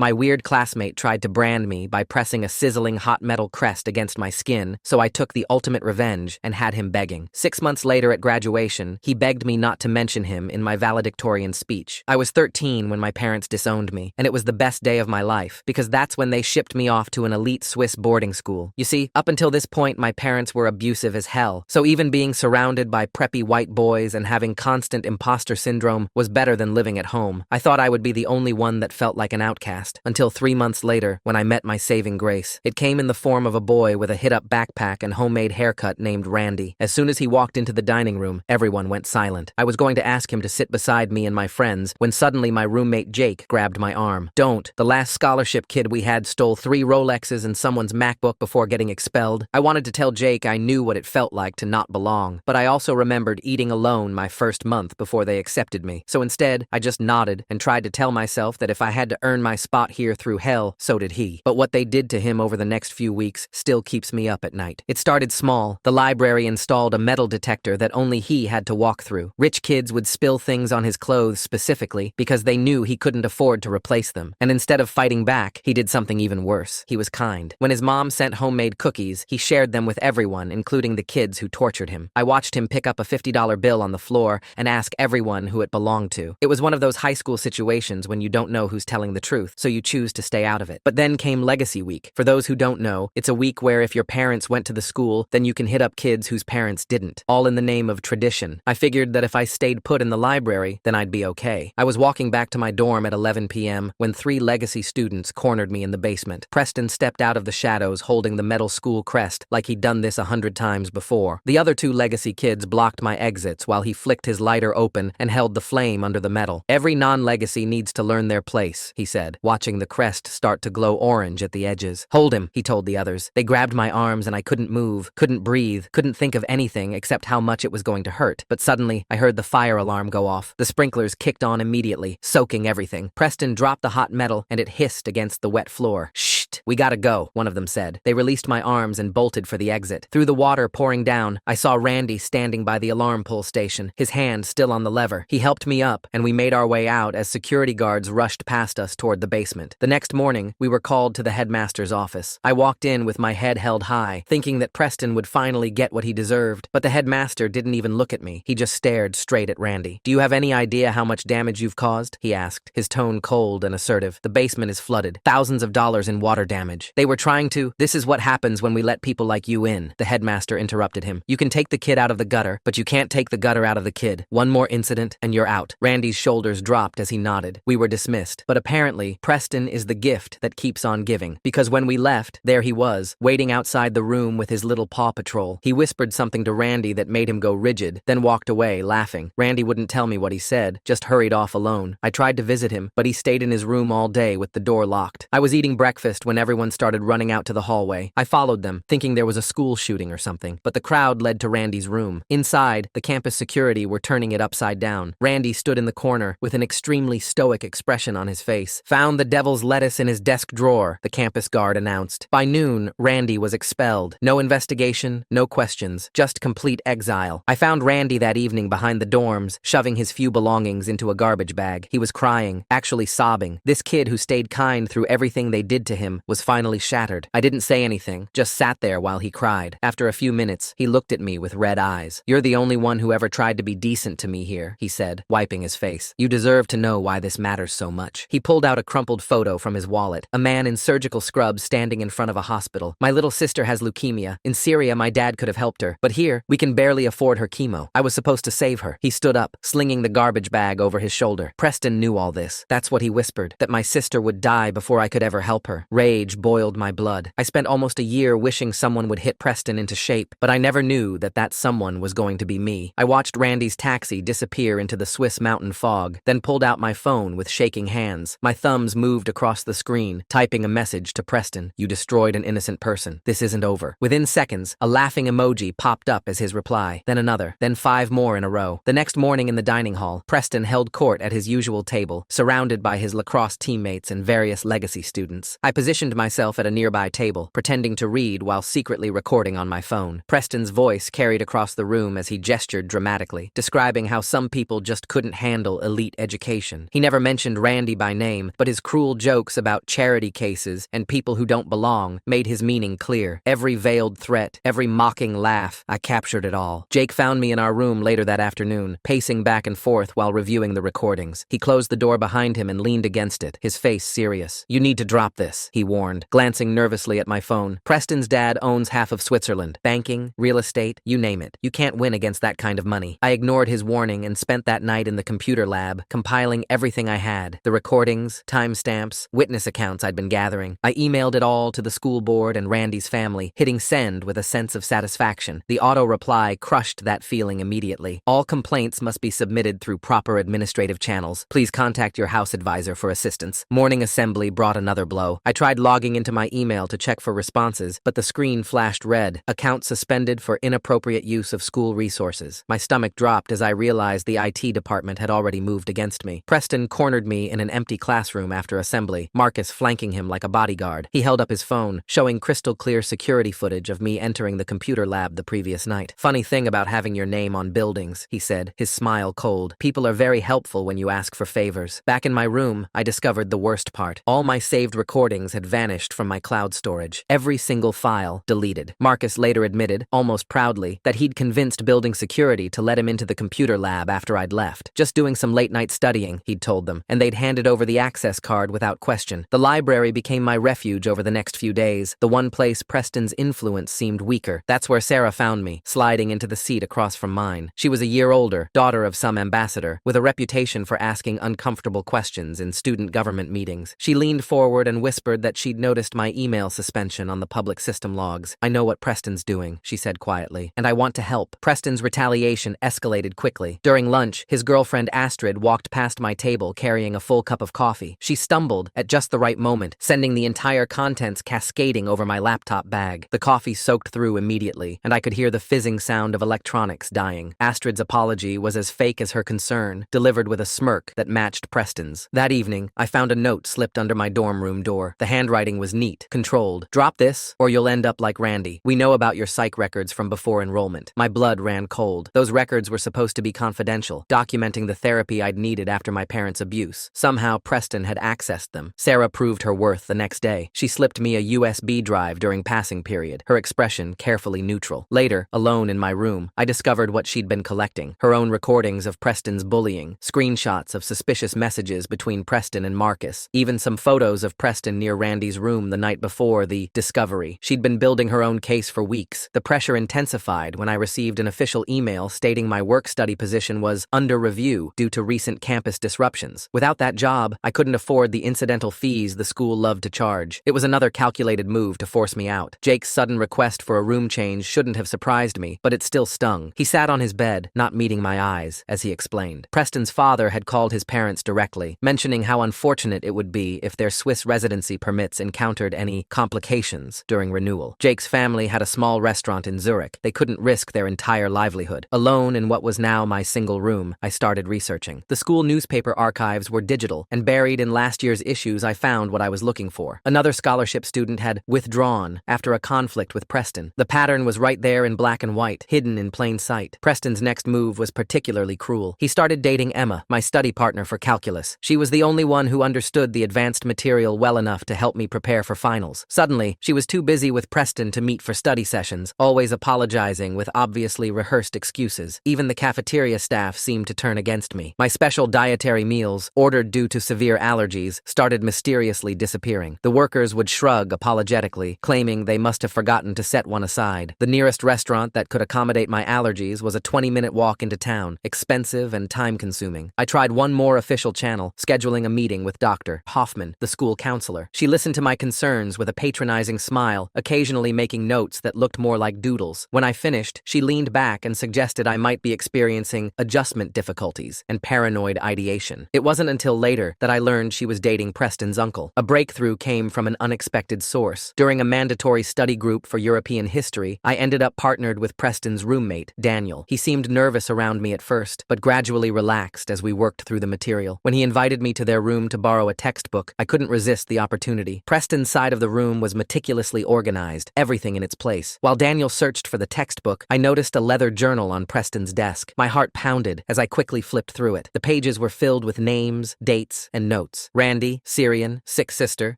My weird classmate tried to brand me by pressing a sizzling hot metal crest against my skin, so I took the ultimate revenge and had him begging. 6 months later at graduation, he begged me not to mention him in my valedictorian speech. I was 13 when my parents disowned me, and it was the best day of my life, because that's when they shipped me off to an elite Swiss boarding school. You see, up until this point, my parents were abusive as hell, so even being surrounded by preppy white boys and having constant imposter syndrome was better than living at home. I thought I would be the only one that felt like an outcast, until 3 months later, when I met my saving grace. It came in the form of a boy with a hit-up backpack and homemade haircut named Randy. As soon as he walked into the dining room, everyone went silent. I was going to ask him to sit beside me and my friends when suddenly my roommate Jake grabbed my arm. "Don't. The last scholarship kid we had stole 3 Rolexes and someone's MacBook before getting expelled." I wanted to tell Jake I knew what it felt like to not belong, but I also remembered eating alone my first month before they accepted me. So instead, I just nodded and tried to tell myself that if I had to earn my spot here through hell, so did he. But what they did to him over the next few weeks still keeps me up at night. It started small. The library installed a metal detector that only he had to walk through. Rich kids would spill things on his clothes specifically because they knew he couldn't afford to replace them. And instead of fighting back, he did something even worse. He was kind. When his mom sent homemade cookies, he shared them with everyone, including the kids who tortured him. I watched him pick up a $50 bill on the floor and ask everyone who it belonged to. It was one of those high school situations when you don't know who's telling the truth, so you choose to stay out of it. But then came Legacy Week. For those who don't know, it's a week where if your parents went to the school, then you can hit up kids whose parents didn't, all in the name of tradition. I figured that if I stayed put in the library, then I'd be okay. I was walking back to my dorm at 11 p.m. when 3 Legacy students cornered me in the basement. Preston stepped out of the shadows holding the metal school crest like he'd done this 100 times before. The other 2 Legacy kids blocked my exits while he flicked his lighter open and held the flame under the metal. "Every non-Legacy needs to learn their place," he said, watching the crest start to glow orange at the edges. "Hold him," he told the others. They grabbed my arms and I couldn't move, couldn't breathe, couldn't think of anything except how much it was going to hurt. But suddenly, I heard the fire alarm go off. The sprinklers kicked on immediately, soaking everything. Preston dropped the hot metal and it hissed against the wet floor. "Shh, we gotta go," one of them said. They released my arms and bolted for the exit. Through the water pouring down, I saw Randy standing by the alarm pull station, his hand still on the lever. He helped me up, and we made our way out as security guards rushed past us toward the basement. The next morning, we were called to the headmaster's office. I walked in with my head held high, thinking that Preston would finally get what he deserved, but the headmaster didn't even look at me. He just stared straight at Randy. "Do you have any idea how much damage you've caused?" he asked, his tone cold and assertive. "The basement is flooded. Thousands of dollars in water damage. They were trying to—" "This is what happens when we let people like you in," the headmaster interrupted him. "You can take the kid out of the gutter, but you can't take the gutter out of the kid. One more incident, and you're out." Randy's shoulders dropped as he nodded. We were dismissed. But apparently, Preston is the gift that keeps on giving. Because when we left, there he was, waiting outside the room with his little Paw Patrol. He whispered something to Randy that made him go rigid, then walked away, laughing. Randy wouldn't tell me what he said, just hurried off alone. I tried to visit him, but he stayed in his room all day with the door locked. I was eating breakfast when everyone started running out to the hallway. I followed them, thinking there was a school shooting or something, but the crowd led to Randy's room. Inside, the campus security were turning it upside down. Randy stood in the corner with an extremely stoic expression on his face. "Found the devil's lettuce in his desk drawer," the campus guard announced. By noon, Randy was expelled. No investigation, no questions, just complete exile. I found Randy that evening behind the dorms, shoving his few belongings into a garbage bag. He was crying, actually sobbing. This kid who stayed kind through everything they did to him was finally shattered. I didn't say anything, just sat there while he cried. After a few minutes, he looked at me with red eyes. "You're the only one who ever tried to be decent to me here," he said, wiping his face. "You deserve to know why this matters so much." He pulled out a crumpled photo from his wallet. A man in surgical scrubs standing in front of a hospital. "My little sister has leukemia. In Syria, my dad could have helped her. But here, we can barely afford her chemo. I was supposed to save her." He stood up, slinging the garbage bag over his shoulder. Preston knew all this. That's what he whispered, that my sister would die before I could ever help her. Rage boiled my blood. I spent almost a year wishing someone would hit Preston into shape, but I never knew that that someone was going to be me. I watched Randy's taxi disappear into the Swiss mountain fog, then pulled out my phone with shaking hands. My thumbs moved across the screen, typing a message to Preston. "You destroyed an innocent person. This isn't over." Within seconds, a laughing emoji popped up as his reply, then another, then 5 more in a row. The next morning in the dining hall, Preston held court at his usual table, surrounded by his lacrosse teammates and various Legacy students. I positioned positioned myself at a nearby table, pretending to read while secretly recording on my phone. Preston's voice carried across the room as he gestured dramatically, describing how some people just couldn't handle elite education. He never mentioned Randy by name, but his cruel jokes about charity cases and people who don't belong made his meaning clear. Every veiled threat, every mocking laugh, I captured it all. Jake found me in our room later that afternoon, pacing back and forth while reviewing the recordings. He closed the door behind him and leaned against it, his face serious. "You need to drop this," he warned, glancing nervously at my phone. "Preston's dad owns half of Switzerland. Banking, real estate, you name it. You can't win against that kind of money." I ignored his warning and spent that night in the computer lab, compiling everything I had. The recordings, timestamps, witness accounts I'd been gathering. I emailed it all to the school board and Randy's family, hitting send with a sense of satisfaction. The auto reply crushed that feeling immediately. "All complaints must be submitted through proper administrative channels. Please contact your house advisor for assistance." Morning assembly brought another blow. I tried logging into my email to check for responses, but the screen flashed red. "Account suspended for inappropriate use of school resources." My stomach dropped as I realized the IT department had already moved against me. Preston cornered me in an empty classroom after assembly, Marcus flanking him like a bodyguard. He held up his phone, showing crystal clear security footage of me entering the computer lab the previous night. "Funny thing about having your name on buildings," he said, his smile cold. "People are very helpful when you ask for favors." Back in my room, I discovered the worst part. All my saved recordings had vanished from my cloud storage. Every single file deleted. Marcus later admitted, almost proudly, that he'd convinced building security to let him into the computer lab after I'd left. "Just doing some late-night studying," he'd told them, and they'd handed over the access card without question. The library became my refuge over the next few days, the one place Preston's influence seemed weaker. That's where Sarah found me, sliding into the seat across from mine. She was a year older, daughter of some ambassador, with a reputation for asking uncomfortable questions in student government meetings. She leaned forward and whispered that she'd noticed my email suspension on the public system logs. "I know what Preston's doing," she said quietly, "and I want to help." Preston's retaliation escalated quickly. During lunch, his girlfriend Astrid walked past my table carrying a full cup of coffee. She stumbled at just the right moment, sending the entire contents cascading over my laptop bag. The coffee soaked through immediately, and I could hear the fizzing sound of electronics dying. Astrid's apology was as fake as her concern, delivered with a smirk that matched Preston's. That evening, I found a note slipped under my dorm room door. The handwriting was neat, controlled. "Drop this, or you'll end up like Randy. We know about your psych records from before enrollment." My blood ran cold. Those records were supposed to be confidential, documenting the therapy I'd needed after my parents' abuse. Somehow, Preston had accessed them. Sarah proved her worth the next day. She slipped me a USB drive during passing period, her expression carefully neutral. Later, alone in my room, I discovered what she'd been collecting. Her own recordings of Preston's bullying, screenshots of suspicious messages between Preston and Marcus, even some photos of Preston near Randy's room the night before the discovery. She'd been building her own case for weeks. The pressure intensified when I received an official email stating my work-study position was under review due to recent campus disruptions. Without that job, I couldn't afford the incidental fees the school loved to charge. It was another calculated move to force me out. Jake's sudden request for a room change shouldn't have surprised me, but it still stung. He sat on his bed, not meeting my eyes, as he explained. Preston's father had called his parents directly, mentioning how unfortunate it would be if their Swiss residency permits encountered any complications during renewal. Jake's family had a small restaurant in Zurich. They couldn't risk their entire livelihood. Alone in what was now my single room, I started researching. The school newspaper archives were digital, and buried in last year's issues I found what I was looking for. Another scholarship student had withdrawn after a conflict with Preston. The pattern was right there in black and white, hidden in plain sight. Preston's next move was particularly cruel. He started dating Emma, my study partner for calculus. She was the only one who understood the advanced material well enough to help me prepare for finals. Suddenly, she was too busy with Preston to meet for study sessions, always apologizing with obviously rehearsed excuses. Even the cafeteria staff seemed to turn against me. My special dietary meals, ordered due to severe allergies, started mysteriously disappearing. The workers would shrug apologetically, claiming they must have forgotten to set one aside. The nearest restaurant that could accommodate my allergies was a 20-minute walk into town, expensive and time-consuming. I tried one more official channel, scheduling a meeting with Dr. Hoffman, the school counselor. She listened to my concerns with a patronizing smile, occasionally making notes that looked more like doodles. When I finished, she leaned back and suggested I might be experiencing adjustment difficulties and paranoid ideation. It wasn't until later that I learned she was dating Preston's uncle. A breakthrough came from an unexpected source. During a mandatory study group for European history, I ended up partnered with Preston's roommate, Daniel. He seemed nervous around me at first, but gradually relaxed as we worked through the material. When he invited me to their room to borrow a textbook, I couldn't resist the opportunity opportunity. Preston's side of the room was meticulously organized, everything in its place. While Daniel searched for the textbook, I noticed a leather journal on Preston's desk. My heart pounded as I quickly flipped through it. The pages were filled with names, dates, and notes. Randy, Syrian, sick sister,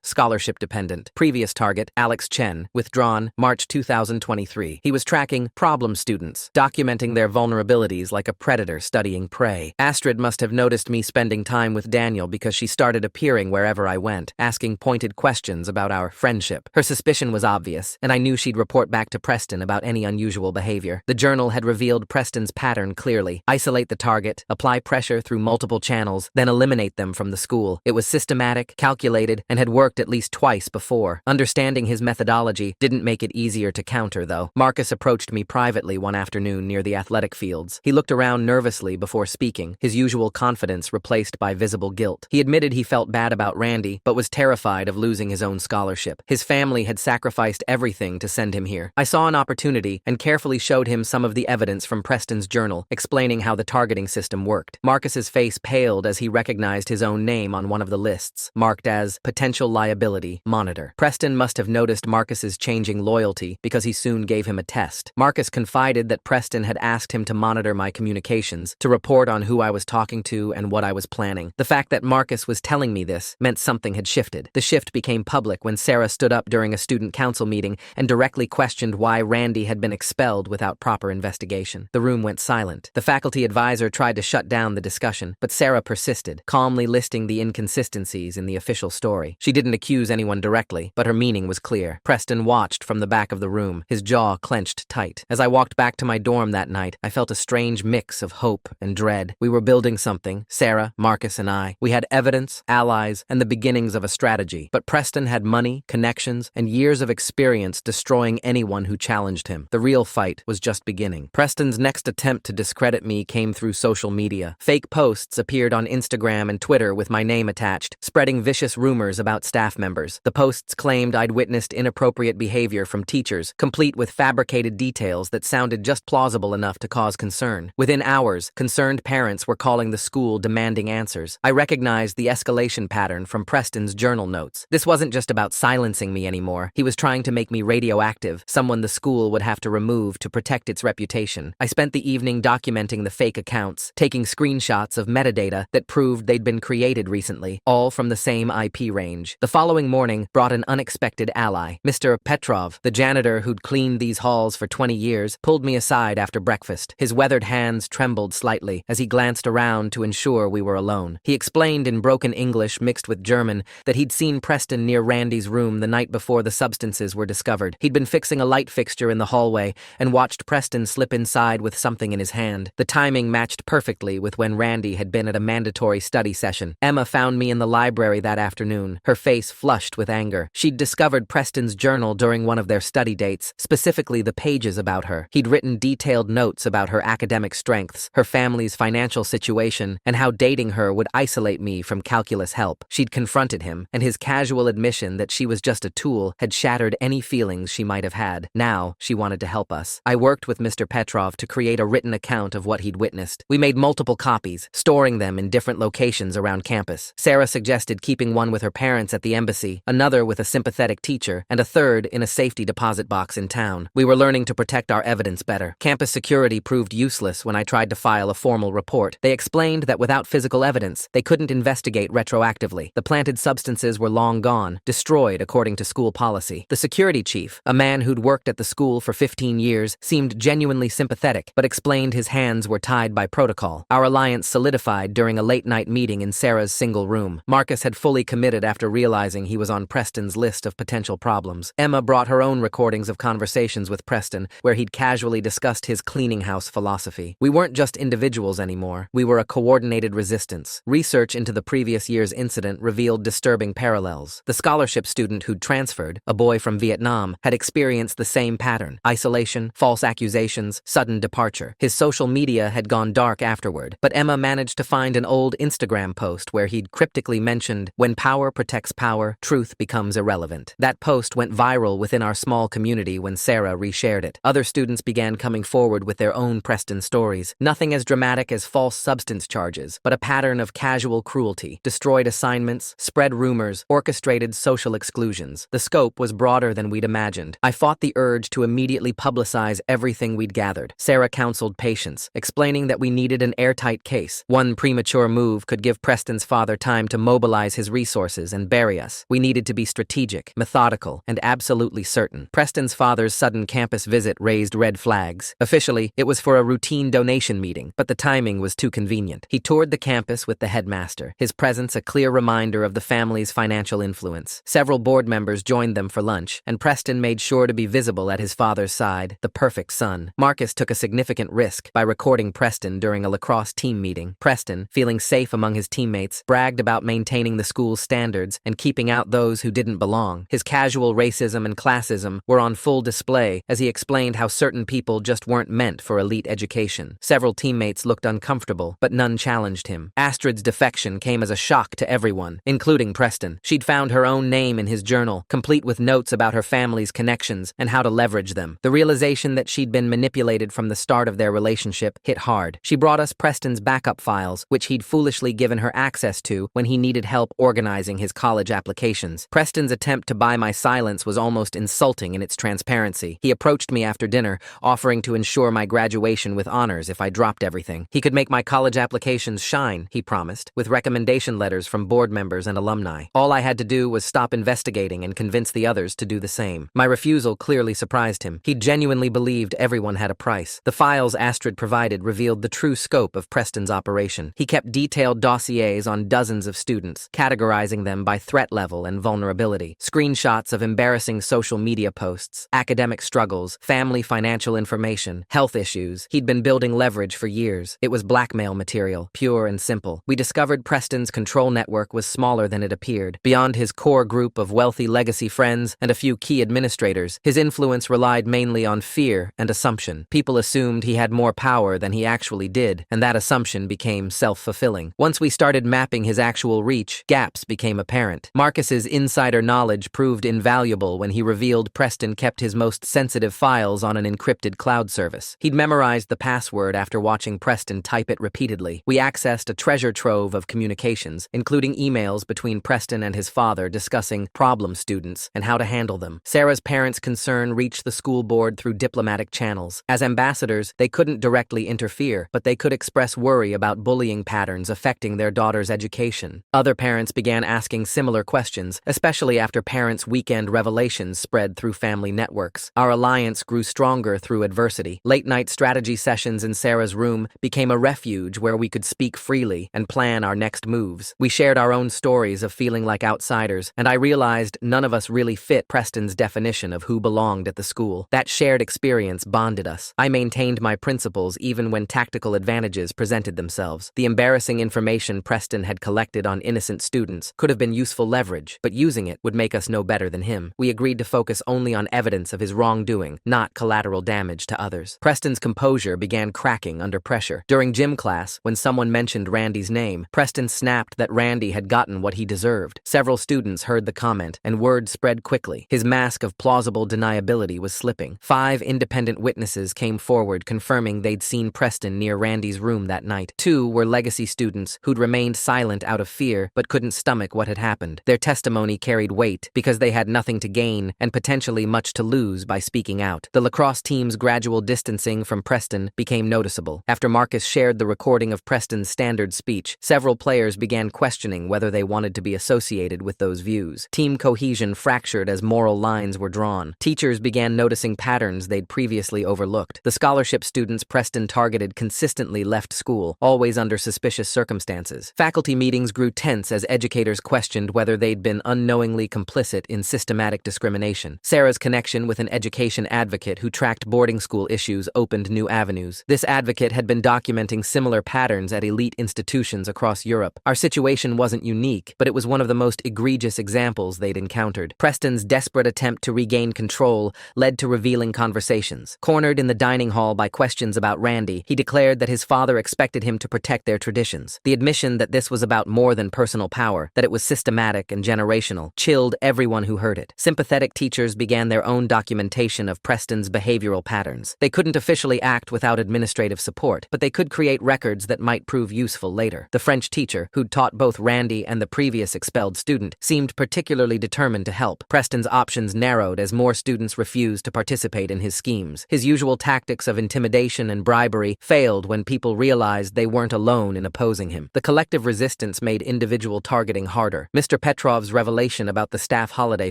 scholarship dependent. Previous target, Alex Chen, withdrawn, March 2023. He was tracking problem students, documenting their vulnerabilities like a predator studying prey. Astrid must have noticed me spending time with Daniel because she started appearing wherever I went, asking pointed questions about our friendship. Her suspicion was obvious, and I knew she'd report back to Preston about any unusual behavior. The journal had revealed Preston's pattern clearly. Isolate the target, apply pressure through multiple channels, then eliminate them from the school. It was systematic, calculated, and had worked at least twice before. Understanding his methodology didn't make it easier to counter, though. Marcus approached me privately one afternoon near the athletic fields. He looked around nervously before speaking, his usual confidence replaced by visible guilt. He admitted he felt bad about Randy, but was terrified of losing his own scholarship. His family had sacrificed everything to send him here. I saw an opportunity and carefully showed him some of the evidence from Preston's journal, explaining how the targeting system worked. Marcus's face paled as he recognized his own name on one of the lists, marked as Potential Liability Monitor. Preston must have noticed Marcus's changing loyalty because he soon gave him a test. Marcus confided that Preston had asked him to monitor my communications, to report on who I was talking to and what I was planning. The fact that Marcus was telling me this meant something had shifted. The shift became public when Sarah stood up during a student council meeting and directly questioned why Randy had been expelled without proper investigation. The room went silent. The faculty advisor tried to shut down the discussion, but Sarah persisted, calmly listing the inconsistencies in the official story. She didn't accuse anyone directly, but her meaning was clear. Preston watched from the back of the room, his jaw clenched tight. As I walked back to my dorm that night, I felt a strange mix of hope and dread. We were building something, Sarah, Marcus, and I. We had evidence, allies, and the beginnings of a strategy. But Preston had money, connections, and years of experience destroying anyone who challenged him. The real fight was just beginning. Preston's next attempt to discredit me came through social media. Fake posts appeared on Instagram and Twitter with my name attached, spreading vicious rumors about staff members. The posts claimed I'd witnessed inappropriate behavior from teachers, complete with fabricated details that sounded just plausible enough to cause concern. Within hours, concerned parents were calling the school demanding answers. I recognized the escalation pattern from Preston's journal notes. This wasn't just about silencing me anymore. He was trying to make me radioactive, someone the school would have to remove to protect its reputation. I spent the evening documenting the fake accounts, taking screenshots of metadata that proved they'd been created recently, all from the same IP range. The following morning brought an unexpected ally. Mr. Petrov, the janitor who'd cleaned these halls for 20 years, pulled me aside after breakfast. His weathered hands trembled slightly as he glanced around to ensure we were alone. He explained in broken English mixed with German that he'd seen Preston near Randy's room the night before the substances were discovered. He'd been fixing a light fixture in the hallway and watched Preston slip inside with something in his hand. The timing matched perfectly with when Randy had been at a mandatory study session. Emma found me in the library that afternoon, her face flushed with anger. She'd discovered Preston's journal during one of their study dates, specifically the pages about her. He'd written detailed notes about her academic strengths, her family's financial situation, and how dating her would isolate me from calculus help. She'd confronted him, and his casual admission that she was just a tool had shattered any feelings she might have had. Now, she wanted to help us. I worked with Mr. Petrov to create a written account of what he'd witnessed. We made multiple copies, storing them in different locations around campus. Sarah suggested keeping one with her parents at the embassy, another with a sympathetic teacher, and a third in a safety deposit box in town. We were learning to protect our evidence better. Campus security proved useless when I tried to file a formal report. They explained that without physical evidence, they couldn't investigate retroactively. The planted substances were long gone, destroyed according to school policy. The security chief, a man who'd worked at the school for 15 years, seemed genuinely sympathetic, but explained his hands were tied by protocol. Our alliance solidified during a late-night meeting in Sarah's single room. Marcus had fully committed after realizing he was on Preston's list of potential problems. Emma brought her own recordings of conversations with Preston, where he'd casually discussed his cleaning house philosophy. We weren't just individuals anymore. We were a coordinated resistance. Research into the previous year's incident revealed disturbing parallels. The scholarship student who'd transferred, a boy from Vietnam, had experienced the same pattern: isolation, false accusations, sudden departure. His social media had gone dark afterward, but Emma managed to find an old Instagram post where he'd cryptically mentioned, "When power protects power, truth becomes irrelevant." That post went viral within our small community when Sarah reshared it. Other students began coming forward with their own Preston stories. Nothing as dramatic as false substance charges, but a pattern of casual cruelty, destroyed assignments, spread rumors, orchestrated orchestrated social exclusions. The scope was broader than we'd imagined. I fought the urge to immediately publicize everything we'd gathered. Sarah counseled patience, explaining that we needed an airtight case. One premature move could give Preston's father time to mobilize his resources and bury us. We needed to be strategic, methodical, and absolutely certain. Preston's father's sudden campus visit raised red flags. Officially, it was for a routine donation meeting, but the timing was too convenient. He toured the campus with the headmaster, his presence a clear reminder of the family's financial influence. Several board members joined them for lunch, and Preston made sure to be visible at his father's side, the perfect son. Marcus took a significant risk by recording Preston during a lacrosse team meeting. Preston, feeling safe among his teammates, bragged about maintaining the school's standards and keeping out those who didn't belong. His casual racism and classism were on full display as he explained how certain people just weren't meant for elite education. Several teammates looked uncomfortable, but none challenged him. Astrid's defection came as a shock to everyone, including Preston. She'd found her own name in his journal, complete with notes about her family's connections and how to leverage them. The realization that she'd been manipulated from the start of their relationship hit hard. She brought us Preston's backup files, which he'd foolishly given her access to when he needed help organizing his college applications. Preston's attempt to buy my silence was almost insulting in its transparency. He approached me after dinner, offering to ensure my graduation with honors if I dropped everything. He could make my college applications shine, he promised, with recommendation letters from board members and alumni. All I had to do was stop investigating and convince the others to do the same. My refusal clearly surprised him. He genuinely believed everyone had a price. The files Astrid provided revealed the true scope of Preston's operation. He kept detailed dossiers on dozens of students, categorizing them by threat level and vulnerability. Screenshots of embarrassing social media posts, academic struggles, family financial information, health issues. He'd been building leverage for years. It was blackmail material, pure and simple. We discovered Preston's control network was smaller than it appeared. Beyond his core group of wealthy legacy friends and a few key administrators, his influence relied mainly on fear and assumption. People assumed he had more power than he actually did, and that assumption became self-fulfilling. Once we started mapping his actual reach, gaps became apparent. Marcus's insider knowledge proved invaluable when he revealed Preston kept his most sensitive files on an encrypted cloud service. He'd memorized the password after watching Preston type it repeatedly. We accessed a treasure trove of communications, including emails between Preston and his father discussing problem students and how to handle them. Sarah's parents' concern reached the school board through diplomatic channels. As ambassadors, they couldn't directly interfere, but they could express worry about bullying patterns affecting their daughter's education. Other parents began asking similar questions, especially after parents' weekend revelations spread through family networks. Our alliance grew stronger through adversity. Late-night strategy sessions in Sarah's room became a refuge where we could speak freely and plan our next moves. We shared our own stories of feeling like outsiders, and I realized none of us really fit Preston's definition of who belonged at the school. That shared experience bonded us. I maintained my principles even when tactical advantages presented themselves. The embarrassing information Preston had collected on innocent students could have been useful leverage, but using it would make us no better than him. We agreed to focus only on evidence of his wrongdoing, not collateral damage to others. Preston's composure began cracking under pressure. During gym class, when someone mentioned Randy's name, Preston snapped that Randy had gotten what he deserved. Several students heard the comment, and word spread quickly. His mask of plausible deniability was slipping. 5 independent witnesses came forward confirming they'd seen Preston near Randy's room that night. 2 were legacy students who'd remained silent out of fear but couldn't stomach what had happened. Their testimony carried weight because they had nothing to gain and potentially much to lose by speaking out. The lacrosse team's gradual distancing from Preston became noticeable. After Marcus shared the recording of Preston's standard speech, several players began questioning whether they wanted to be associated with those views. Team cohesion fractured as moral lines were drawn. Teachers began noticing patterns they'd previously overlooked. The scholarship students Preston targeted consistently left school, always under suspicious circumstances. Faculty meetings grew tense as educators questioned whether they'd been unknowingly complicit in systematic discrimination. Sarah's connection with an education advocate who tracked boarding school issues opened new avenues. This advocate had been documenting similar patterns at elite institutions across Europe. Our situation wasn't unique, but it was one of the most egregious examples they'd encountered. Preston's desperate attempt to regain control led to revealing conversations. Cornered in the dining hall by questions about Randy, he declared that his father expected him to protect their traditions. The admission that this was about more than personal power, that it was systematic and generational, chilled everyone who heard it. Sympathetic teachers began their own documentation of Preston's behavioral patterns. They couldn't officially act without administrative support, but they could create records that might prove useful later. The French teacher, who'd taught both Randy and the previous expelled student, student, seemed particularly determined to help. Preston's options narrowed as more students refused to participate in his schemes. His usual tactics of intimidation and bribery failed when people realized they weren't alone in opposing him. The collective resistance made individual targeting harder. Mr. Petrov's revelation about the staff holiday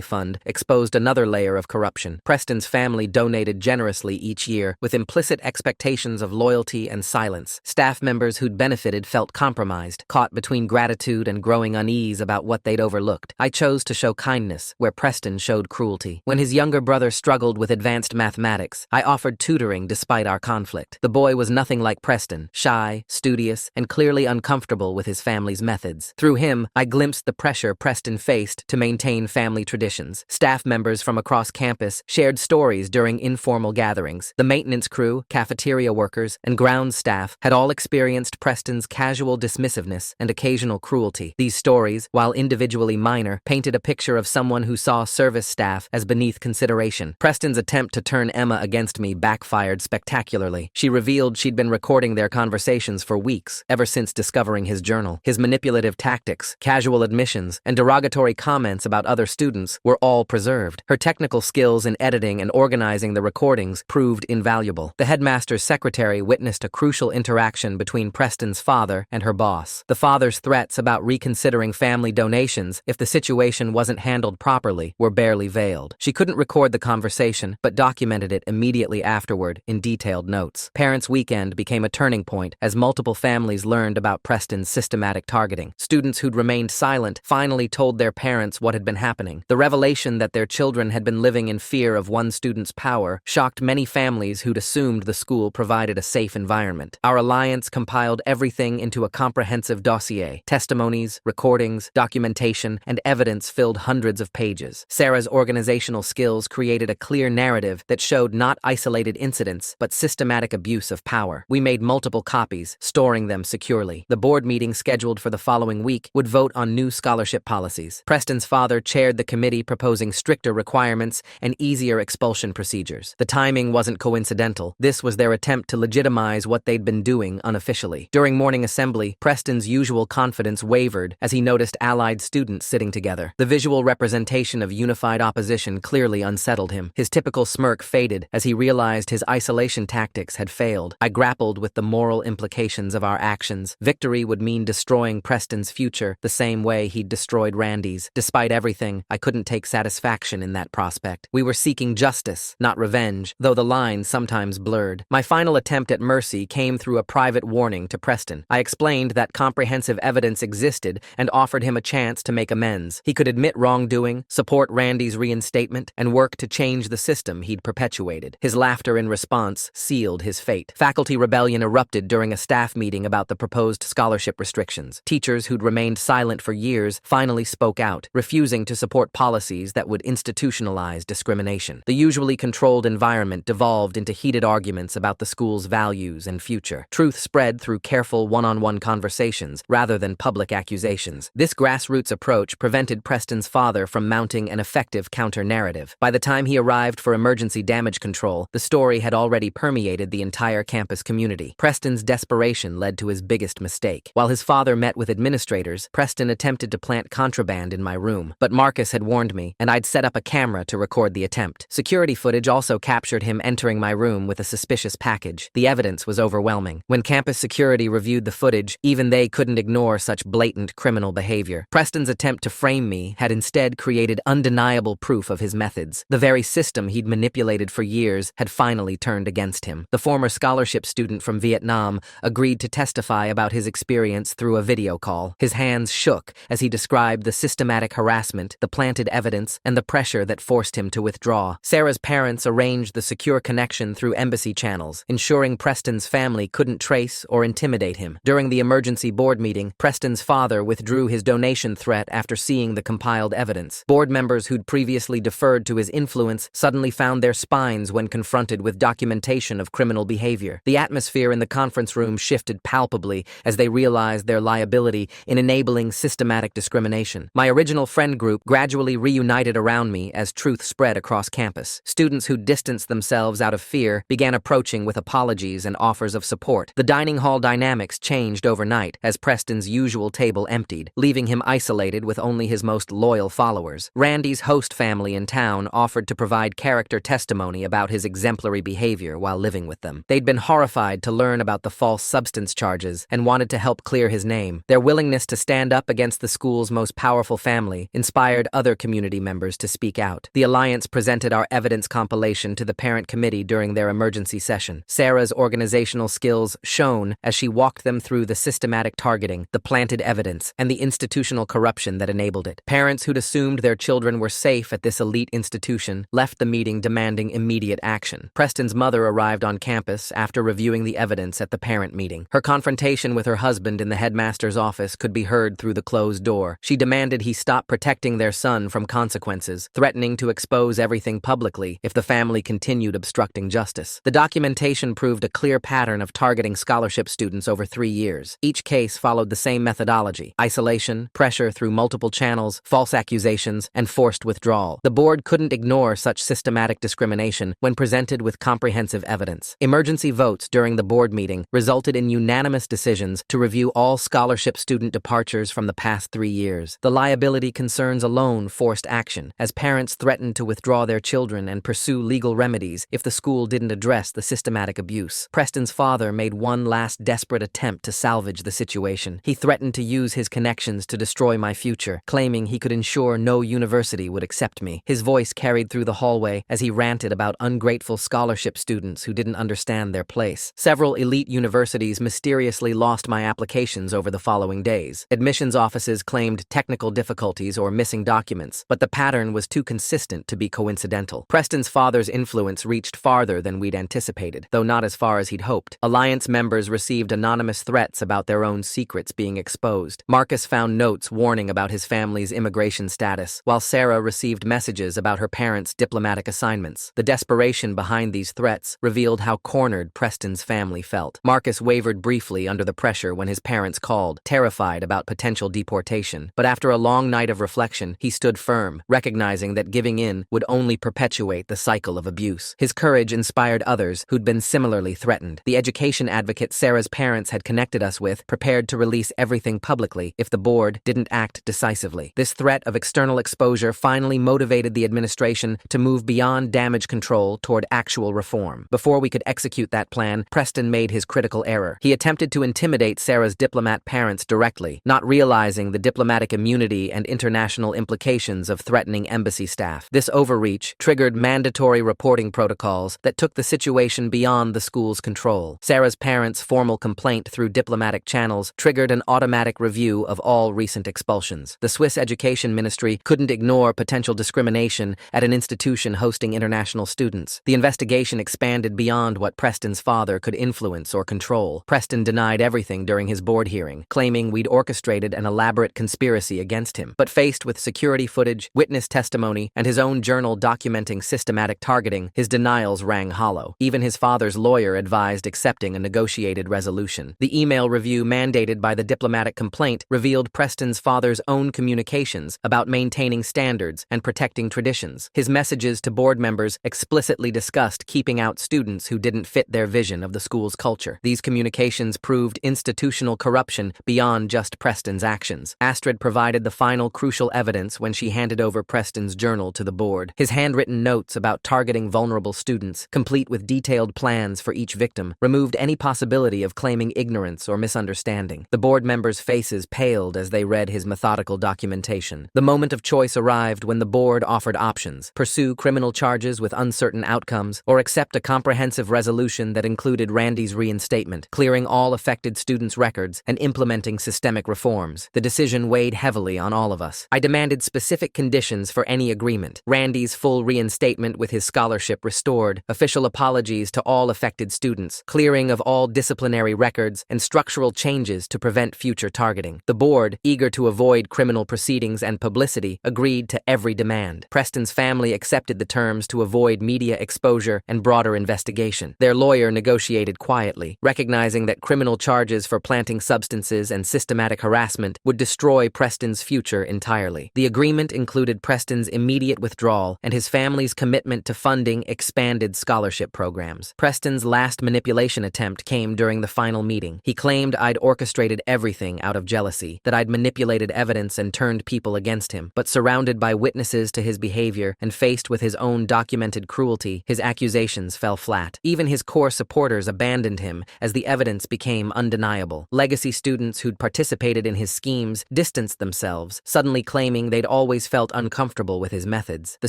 fund exposed another layer of corruption. Preston's family donated generously each year, with implicit expectations of loyalty and silence. Staff members who'd benefited felt compromised, caught between gratitude and growing unease about what they'd overlooked. I chose to show kindness, where Preston showed cruelty. When his younger brother struggled with advanced mathematics, I offered tutoring despite our conflict. The boy was nothing like Preston, shy, studious, and clearly uncomfortable with his family's methods. Through him, I glimpsed the pressure Preston faced to maintain family traditions. Staff members from across campus shared stories during informal gatherings. The maintenance crew, cafeteria workers, and grounds staff had all experienced Preston's casual dismissiveness and occasional cruelty. These stories, while individually minor, painted a picture of someone who saw service staff as beneath consideration. Preston's attempt to turn Emma against me backfired spectacularly. She revealed she'd been recording their conversations for weeks, ever since discovering his journal. His manipulative tactics, casual admissions, and derogatory comments about other students were all preserved. Her technical skills in editing and organizing the recordings proved invaluable. The headmaster's secretary witnessed a crucial interaction between Preston's father and her boss. The father's threats about reconsidering family donations if the situation wasn't handled properly were barely veiled. She couldn't record the conversation, but documented it immediately afterward in detailed notes. Parents' Weekend became a turning point as multiple families learned about Preston's systematic targeting. Students who'd remained silent finally told their parents what had been happening. The revelation that their children had been living in fear of one student's power shocked many families who'd assumed the school provided a safe environment. Our alliance compiled everything into a comprehensive dossier. Testimonies, recordings, documentation, and evidence filled hundreds of pages. Sarah's organizational skills created a clear narrative that showed not isolated incidents, but systematic abuse of power. We made multiple copies, storing them securely. The board meeting scheduled for the following week would vote on new scholarship policies. Preston's father chaired the committee proposing stricter requirements and easier expulsion procedures. The timing wasn't coincidental. This was their attempt to legitimize what they'd been doing unofficially. During morning assembly, Preston's usual confidence wavered as he noticed allied students sitting together. The visual representation of unified opposition clearly unsettled him. His typical smirk faded as he realized his isolation tactics had failed. I grappled with the moral implications of our actions. Victory would mean destroying Preston's future the same way he'd destroyed Randy's. Despite everything, I couldn't take satisfaction in that prospect. We were seeking justice, not revenge, though the lines sometimes blurred. My final attempt at mercy came through a private warning to Preston. I explained that comprehensive evidence existed and offered him a chance to make amends. He could admit wrongdoing, support Randy's reinstatement, and work to change the system he'd perpetuated. His laughter in response sealed his fate. Faculty rebellion erupted during a staff meeting about the proposed scholarship restrictions. Teachers who'd remained silent for years finally spoke out, refusing to support policies that would institutionalize discrimination. The usually controlled environment devolved into heated arguments about the school's values and future. Truth spread through careful one-on-one conversations rather than public accusations. This grassroots approach prevented Preston's father from mounting an effective counter-narrative. By the time he arrived for emergency damage control, the story had already permeated the entire campus community. Preston's desperation led to his biggest mistake. While his father met with administrators, Preston attempted to plant contraband in my room. But Marcus had warned me, and I'd set up a camera to record the attempt. Security footage also captured him entering my room with a suspicious package. The evidence was overwhelming. When campus security reviewed the footage, even they couldn't ignore such blatant criminal behavior. Preston's attempt to frame me had instead created undeniable proof of his methods. The very system he'd manipulated for years had finally turned against him. The former scholarship student from Vietnam agreed to testify about his experience through a video call. His hands shook as he described the systematic harassment, the planted evidence, and the pressure that forced him to withdraw. Sarah's parents arranged the secure connection through embassy channels, ensuring Preston's family couldn't trace or intimidate him. During the emergency board meeting, Preston's father withdrew his donation threat after seeing the compiled evidence. Board members who'd previously deferred to his influence suddenly found their spines when confronted with documentation of criminal behavior. The atmosphere in the conference room shifted palpably as they realized their liability in enabling systematic discrimination. My original friend group gradually reunited around me as truth spread across campus. Students who distanced themselves out of fear began approaching with apologies and offers of support. The dining hall dynamics changed overnight as Preston's usual table emptied, leaving him isolated affiliated with only his most loyal followers. Randy's host family in town offered to provide character testimony about his exemplary behavior while living with them. They'd been horrified to learn about the false substance charges and wanted to help clear his name. Their willingness to stand up against the school's most powerful family inspired other community members to speak out. The Alliance presented our evidence compilation to the parent committee during their emergency session. Sarah's organizational skills shone as she walked them through the systematic targeting, the planted evidence, and the institutional corruption that enabled it. Parents who'd assumed their children were safe at this elite institution left the meeting demanding immediate action. Preston's mother arrived on campus after reviewing the evidence at the parent meeting. Her confrontation with her husband in the headmaster's office could be heard through the closed door. She demanded he stop protecting their son from consequences, threatening to expose everything publicly if the family continued obstructing justice. The documentation proved a clear pattern of targeting scholarship students over 3 years. Each case followed the same methodology: isolation, pressure through multiple channels, false accusations, and forced withdrawal. The board couldn't ignore such systematic discrimination when presented with comprehensive evidence. Emergency votes during the board meeting resulted in unanimous decisions to review all scholarship student departures from the past 3 years. The liability concerns alone forced action, as parents threatened to withdraw their children and pursue legal remedies if the school didn't address the systematic abuse. Preston's father made one last desperate attempt to salvage the situation. He threatened to use his connections to destroy my future, claiming he could ensure no university would accept me. His voice carried through the hallway as he ranted about ungrateful scholarship students who didn't understand their place. Several elite universities mysteriously lost my applications over the following days. Admissions offices claimed technical difficulties or missing documents, but the pattern was too consistent to be coincidental. Preston's father's influence reached farther than we'd anticipated, though not as far as he'd hoped. Alliance members received anonymous threats about their own secrets being exposed. Marcus found notes warning about his family's immigration status, while Sarah received messages about her parents' diplomatic assignments. The desperation behind these threats revealed how cornered Preston's family felt. Marcus wavered briefly under the pressure when his parents called, terrified about potential deportation. But after a long night of reflection, he stood firm, recognizing that giving in would only perpetuate the cycle of abuse. His courage inspired others who'd been similarly threatened. The education advocate Sarah's parents had connected us with prepared to release everything publicly if the board didn't act decisively. This threat of external exposure finally motivated the administration to move beyond damage control toward actual reform. Before we could execute that plan, Preston made his critical error. He attempted to intimidate Sarah's diplomat parents directly, not realizing the diplomatic immunity and international implications of threatening embassy staff. This overreach triggered mandatory reporting protocols that took the situation beyond the school's control. Sarah's parents' formal complaint through diplomatic channels triggered an automatic review of all recent expulsions. The Swiss Education Ministry couldn't ignore potential discrimination at an institution hosting international students. The investigation expanded beyond what Preston's father could influence or control. Preston denied everything during his board hearing, claiming we'd orchestrated an elaborate conspiracy against him. But faced with security footage, witness testimony, and his own journal documenting systematic targeting, his denials rang hollow. Even his father's lawyer advised accepting a negotiated resolution. The email review mandated by the diplomatic complaint revealed Preston's father's own communications about maintaining standards and protecting traditions. His messages to board members explicitly discussed keeping out students who didn't fit their vision of the school's culture. These communications proved institutional corruption beyond just Preston's actions. Astrid provided the final crucial evidence when she handed over Preston's journal to the board. His handwritten notes about targeting vulnerable students, complete with detailed plans for each victim, removed any possibility of claiming ignorance or misunderstanding. The board members' faces paled as they read his methodical documentation. The moment of choice arrived when the board offered options: pursue criminal charges with uncertain outcomes, or accept a comprehensive resolution that included Randy's reinstatement, clearing all affected students' records and implementing systemic reforms. The decision weighed heavily on all of us. I demanded specific conditions for any agreement: Randy's full reinstatement with his scholarship restored, official apologies to all affected students, clearing of all disciplinary records, and structural changes to prevent future targeting. The board, eager to avoid criminal proceedings and publicity, agreed to every demand. Preston's family accepted the terms to avoid media exposure and broader investigation. Their lawyer negotiated quietly, recognizing that criminal charges for planting substances and systematic harassment would destroy Preston's future entirely. The agreement included Preston's immediate withdrawal and his family's commitment to funding expanded scholarship programs. Preston's last manipulation attempt came during the final meeting. He claimed I'd orchestrated everything out of jealousy, that I'd manipulated evidence evidence and turned people against him. But surrounded by witnesses to his behavior and faced with his own documented cruelty, his accusations fell flat. Even his core supporters abandoned him as the evidence became undeniable. Legacy students who'd participated in his schemes distanced themselves, suddenly claiming they'd always felt uncomfortable with his methods. The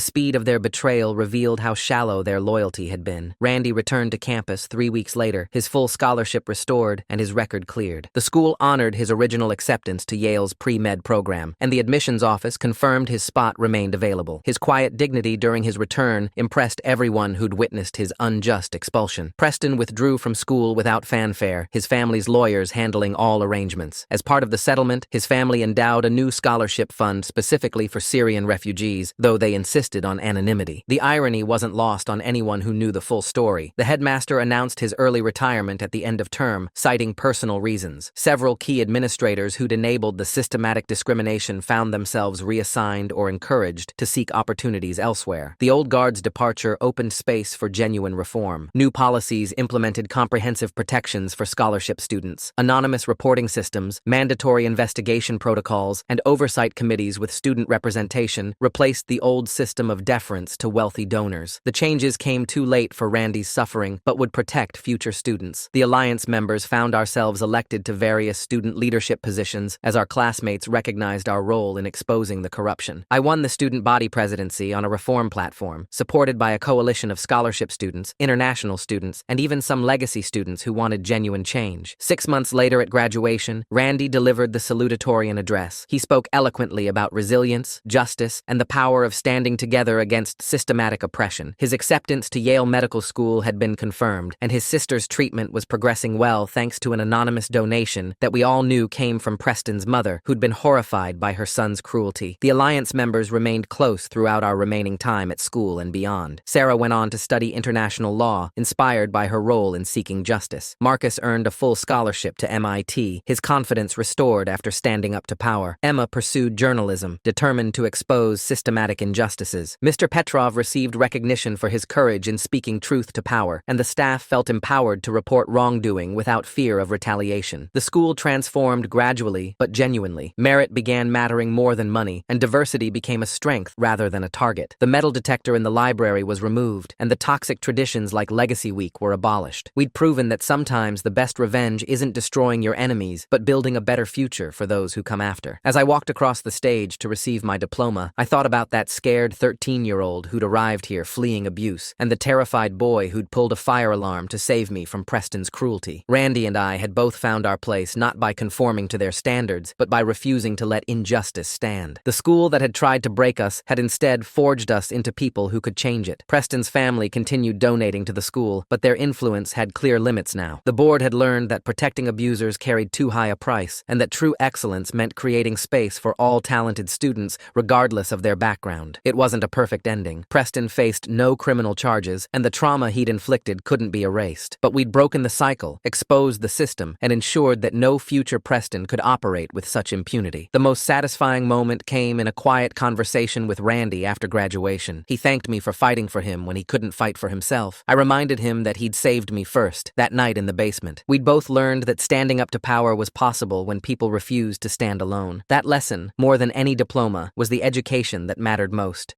speed of their betrayal revealed how shallow their loyalty had been. Randy returned to campus 3 weeks later, his full scholarship restored and his record cleared. The school honored his original acceptance to Yale's pre-med program, and the admissions office confirmed his spot remained available. His quiet dignity during his return impressed everyone who'd witnessed his unjust expulsion. Preston withdrew from school without fanfare, his family's lawyers handling all arrangements. As part of the settlement, his family endowed a new scholarship fund specifically for Syrian refugees, though they insisted on anonymity. The irony wasn't lost on anyone who knew the full story. The headmaster announced his early retirement at the end of term, citing personal reasons. Several key administrators who'd enabled the systematic discrimination found themselves reassigned or encouraged to seek opportunities elsewhere. The old guard's departure opened space for genuine reform. New policies implemented comprehensive protections for scholarship students, anonymous reporting systems, mandatory investigation protocols, and oversight committees with student representation replaced the old system of deference to wealthy donors. The changes came too late for Randy's suffering, but would protect future students. The Alliance members found ourselves elected to various student leadership positions as our classmates recognized our role in exposing the corruption. I won the student body presidency on a reform platform, supported by a coalition of scholarship students, international students, and even some legacy students who wanted genuine change. 6 months later at graduation, Randy delivered the salutatorian address. He spoke eloquently about resilience, justice, and the power of standing together against systematic oppression. His acceptance to Yale Medical School had been confirmed, and his sister's treatment was progressing well thanks to an anonymous donation that we all knew came from Preston's mother, who'd been horrified by her son's cruelty. The Alliance members remained close throughout our remaining time at school and beyond. Sarah went on to study international law, inspired by her role in seeking justice. Marcus earned a full scholarship to MIT, his confidence restored after standing up to power. Emma pursued journalism, determined to expose systematic injustices. Mr. Petrov received recognition for his courage in speaking truth to power, and the staff felt empowered to report wrongdoing without fear of retaliation. The school transformed gradually, but genuinely. Merit began mattering more than money, and diversity became a strength rather than a target. The metal detector in the library was removed, and the toxic traditions like Legacy Week were abolished. We'd proven that sometimes the best revenge isn't destroying your enemies, but building a better future for those who come after. As I walked across the stage to receive my diploma, I thought about that scared 13-year-old who'd arrived here fleeing abuse, and the terrified boy who'd pulled a fire alarm to save me from Preston's cruelty. Randy and I had both found our place not by conforming to their standards, but by refusing to let injustice stand. The school that had tried to break us had instead forged us into people who could change it. Preston's family continued donating to the school, but their influence had clear limits now. The board had learned that protecting abusers carried too high a price, and that true excellence meant creating space for all talented students, regardless of their background. It wasn't a perfect ending. Preston faced no criminal charges, and the trauma he'd inflicted couldn't be erased. But we'd broken the cycle, exposed the system, and ensured that no future Preston could operate with such impunity. The most satisfying moment came in a quiet conversation with Randy after graduation. He thanked me for fighting for him when he couldn't fight for himself. I reminded him that he'd saved me first, that night in the basement. We'd both learned that standing up to power was possible when people refused to stand alone. That lesson, more than any diploma, was the education that mattered most.